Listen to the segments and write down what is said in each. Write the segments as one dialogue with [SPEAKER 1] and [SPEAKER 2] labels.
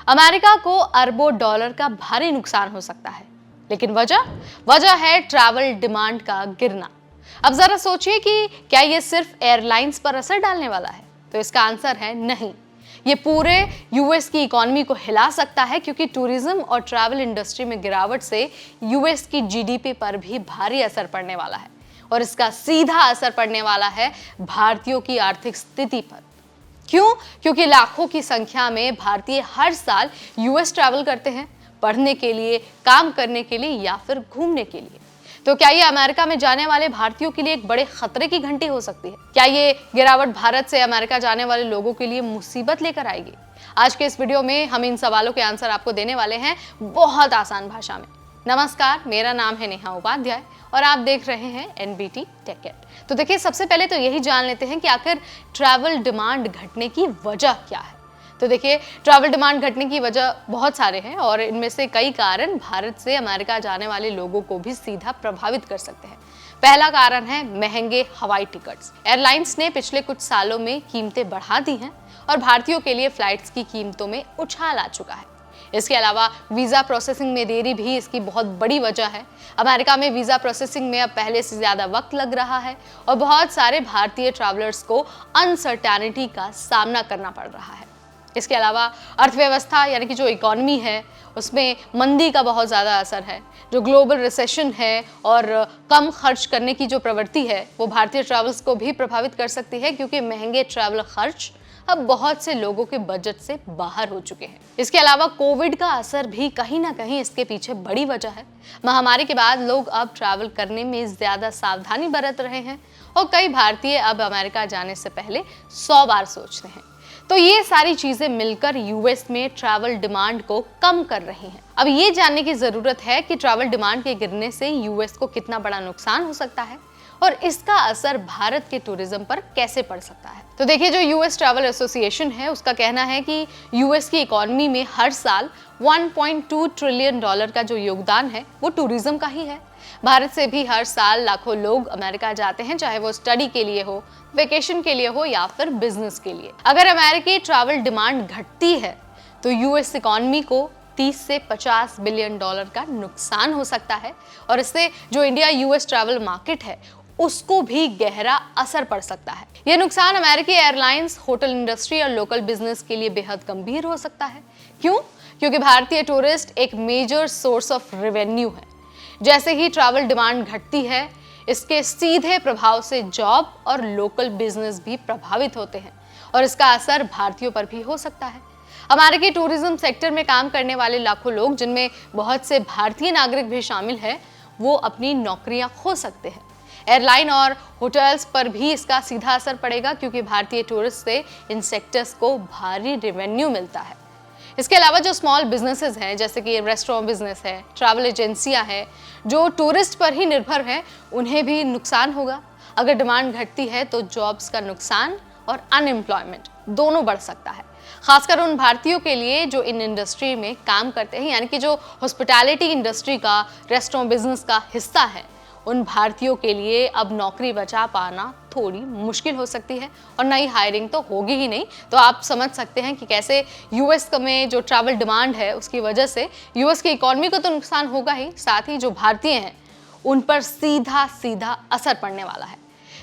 [SPEAKER 1] America को अरबों dollar का भारी नुकसान हो सकता है, लेकिन वजह है ट्रैवल डिमांड का गिरना। अब जरा सोचिए कि क्या ये सिर्फ एयरलाइंस पर असर डालने वाला है? तो इसका आंसर है नहीं। ये पूरे यूएस की इकोनॉमी को हिला सकता है, क्योंकि टूरिज्म और ट्रैवल इंडस्ट्री में गिरावट से यूएस की जीडीपी पर भी भारी असर पड़ने वाला है और इसका सीधा असर पड़ने वाला है भारतीयों की आर्थिक स्थिति पर। क्यों? क्योंकि लाखों की संख्या में भारतीय हर साल यूएस ट्रैवल करते हैं, पढ़ने के लिए, काम करने के लिए या फिर घूमने के लिए। तो क्या ये अमेरिका में जाने वाले भारतीयों के लिए एक बड़े खतरे की घंटी हो सकती है? क्या ये गिरावट भारत से अमेरिका जाने वाले लोगों के लिए मुसीबत लेकर आएगी? आज के इस वीडियो में हम इन सवालों के आंसर आपको देने वाले हैं बहुत आसान भाषा में। नमस्कार, मेरा नाम है नेहा उपाध्याय और आप देख रहे हैं एनबीटी टेक। तो देखिए, सबसे पहले तो यही जान लेते हैं कि आखिर ट्रैवल डिमांड घटने की वजह क्या है। तो देखिए, ट्रैवल डिमांड घटने की वजह बहुत सारे हैं और इनमें से कई कारण भारत से अमेरिका जाने वाले लोगों को भी सीधा प्रभावित कर सकते हैं। पहला कारण है महंगे हवाई टिकट्स। एयरलाइंस ने पिछले कुछ सालों में कीमतें बढ़ा दी हैं और भारतीयों के लिए फ्लाइट्स की कीमतों में उछाल आ चुका है। इसके अलावा वीजा प्रोसेसिंग में देरी भी इसकी बहुत बड़ी वजह है। अमेरिका में वीजा प्रोसेसिंग में अब पहले से ज्यादा वक्त लग रहा है और बहुत सारे भारतीय ट्रैवलर्स को अनसर्टेनिटी का सामना करना पड़ रहा है। इसके अलावा अर्थव्यवस्था यानी कि जो इकोनॉमी है उसमें मंदी का बहुत ज़्यादा असर है। जो ग्लोबल रिसेशन है और कम खर्च करने की जो प्रवृत्ति है वो भारतीय ट्रैवल्स को भी प्रभावित कर सकती है, क्योंकि महंगे ट्रैवल खर्च अब बहुत से लोगों के बजट से बाहर हो चुके हैं। इसके अलावा कोविड का असर भी कहीं ना कहीं इसके पीछे बड़ी वजह है। महामारी के बाद लोग अब ट्रैवल करने में ज़्यादा सावधानी बरत रहे हैं और कई भारतीय अब अमेरिका जाने से पहले 100 बार सोचते हैं। तो ये सारी चीजें मिलकर यूएस में ट्रैवल डिमांड को कम कर रही हैं। अब ये जानने की जरूरत है कि ट्रैवल डिमांड के गिरने से यूएस को कितना बड़ा नुकसान हो सकता है और इसका असर भारत के टूरिज्म पर कैसे पड़ सकता है। तो देखिए, जो यूएस ट्रैवल एसोसिएशन है उसका कहना है कि यूएस की इकोनॉमी में हर साल 1.2 ट्रिलियन डॉलर का जो योगदान है वो टूरिज्म का ही है। भारत से भी हर साल लाखों लोग अमेरिका जाते हैं, चाहे वो स्टडी के लिए हो, वेकेशन के लिए हो या फिर बिजनेस के लिए। अगर अमेरिकी ट्रैवल डिमांड घटती है तो यूएस इकोनॉमी को 30 से 50 बिलियन डॉलर का नुकसान हो सकता है और इससे जो इंडिया यूएस ट्रैवल मार्केट है उसको भी गहरा असर पड़ सकता है। यह नुकसान अमेरिकी एयरलाइंस, होटल इंडस्ट्री और लोकल बिजनेस के लिए बेहद गंभीर हो सकता है। क्यों? क्योंकि भारतीय टूरिस्ट एक मेजर सोर्स ऑफ रेवेन्यू है। जैसे ही ट्रैवल डिमांड घटती है, इसके सीधे प्रभाव से जॉब और लोकल बिजनेस भी प्रभावित होते हैं और इसका असर भारतीयों पर भी हो सकता है। अमेरिकी टूरिज्म सेक्टर में काम करने वाले लाखों लोग, जिनमें बहुत से भारतीय नागरिक भी शामिल हैं, वो अपनी नौकरियां खो सकते हैं। एयरलाइन और होटल्स पर भी इसका सीधा असर पड़ेगा, क्योंकि भारतीय टूरिस्ट से इन सेक्टर्स को भारी रेवेन्यू मिलता है। इसके अलावा जो स्मॉल बिजनेसेस हैं, जैसे कि रेस्टोरेंट बिजनेस है, ट्रैवल एजेंसियां हैं, जो टूरिस्ट पर ही निर्भर हैं, उन्हें भी नुकसान होगा। अगर डिमांड घटती है तो जॉब्स का नुकसान और अनएम्प्लॉयमेंट दोनों बढ़ सकता है, खासकर उन भारतीयों के लिए जो इन इंडस्ट्री में काम करते हैं, यानी कि जो हॉस्पिटैलिटी इंडस्ट्री का, रेस्टोरेंट बिजनेस का हिस्सा है। उन भारतीयों के लिए अब नौकरी बचा पाना थोड़ी मुश्किल हो सकती है और नई हायरिंग तो होगी ही नहीं। तो आप समझ सकते हैं कि कैसे यूएस में जो ट्रैवल डिमांड है उसकी वजह से यूएस की इकोनॉमी को तो नुकसान होगा ही, साथ ही जो भारतीय हैं उन पर सीधा सीधा असर पड़ने वाला है।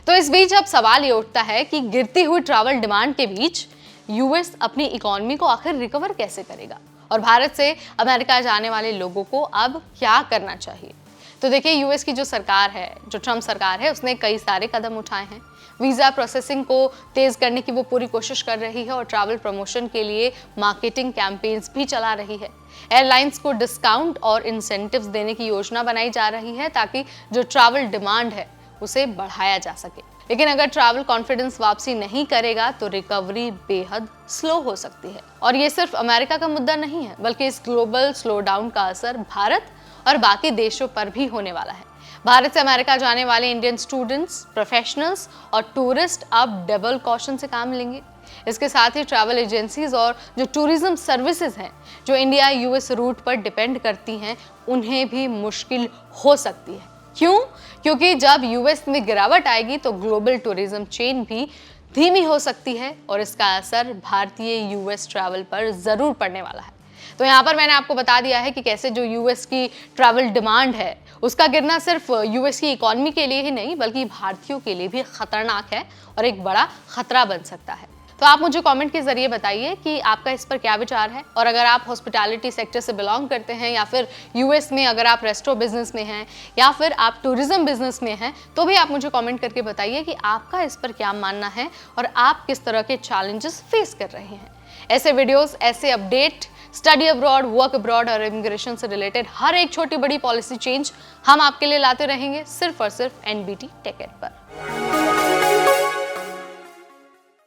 [SPEAKER 1] तो इस बीच अब सवाल ये उठता है कि गिरती हुई ट्रैवल डिमांड के बीच यूएस अपनी इकोनॉमी को आखिर रिकवर कैसे करेगा और भारत से अमेरिका जाने वाले लोगों को अब क्या करना चाहिए। तो देखिए, यूएस की जो सरकार है, जो ट्रम्प सरकार है, उसने कई सारे कदम उठाए हैं। वीज़ा प्रोसेसिंग को तेज़ करने की वो पूरी कोशिश कर रही है और ट्रैवल प्रमोशन के लिए मार्केटिंग कैंपेन्स भी चला रही है। एयरलाइंस को डिस्काउंट और इंसेंटिव्स देने की योजना बनाई जा रही है ताकि जो ट्रैवल डिमांड है उसे बढ़ाया जा सके। लेकिन अगर ट्रैवल कॉन्फिडेंस वापसी नहीं करेगा तो रिकवरी बेहद स्लो हो सकती है। और ये सिर्फ अमेरिका का मुद्दा नहीं है, बल्कि इस ग्लोबल स्लो डाउन का असर भारत और बाकी देशों पर भी होने वाला है। भारत से अमेरिका जाने वाले इंडियन स्टूडेंट्स, प्रोफेशनल्स और टूरिस्ट अब डबल कॉशन से काम लेंगे। इसके साथ ही ट्रैवल एजेंसीज और जो टूरिज्म सर्विसेज हैं, जो इंडिया यूएस रूट पर डिपेंड करती हैं, उन्हें भी मुश्किल हो सकती है। क्यों? क्योंकि जब यूएस में गिरावट आएगी तो ग्लोबल टूरिज्म चेन भी धीमी हो सकती है और इसका असर भारतीय यूएस ट्रैवल पर जरूर पड़ने वाला है। तो यहाँ पर मैंने आपको बता दिया है कि कैसे जो यूएस की ट्रैवल डिमांड है उसका गिरना सिर्फ यूएस की इकोनॉमी के लिए ही नहीं बल्कि भारतीयों के लिए भी खतरनाक है और एक बड़ा खतरा बन सकता है। तो आप मुझे कमेंट के जरिए बताइए कि आपका इस पर क्या विचार है, और अगर आप हॉस्पिटैलिटी सेक्टर से बिलोंग करते हैं या फिर यूएस में अगर आप रेस्टोरेंट बिजनेस में हैं या फिर आप टूरिज्म बिजनेस में हैं तो भी आप मुझे कमेंट करके बताइए कि आपका इस पर क्या मानना है और आप किस तरह के चैलेंजेस फेस कर रहे हैं। ऐसे वीडियोस, ऐसे update, study abroad, work abroad और इमिग्रेशन से रिलेटेड हर एक छोटी बड़ी पॉलिसी चेंज हम आपके लिए लाते रहेंगे सिर्फ और सिर्फ एनबीटी टेक एड पर।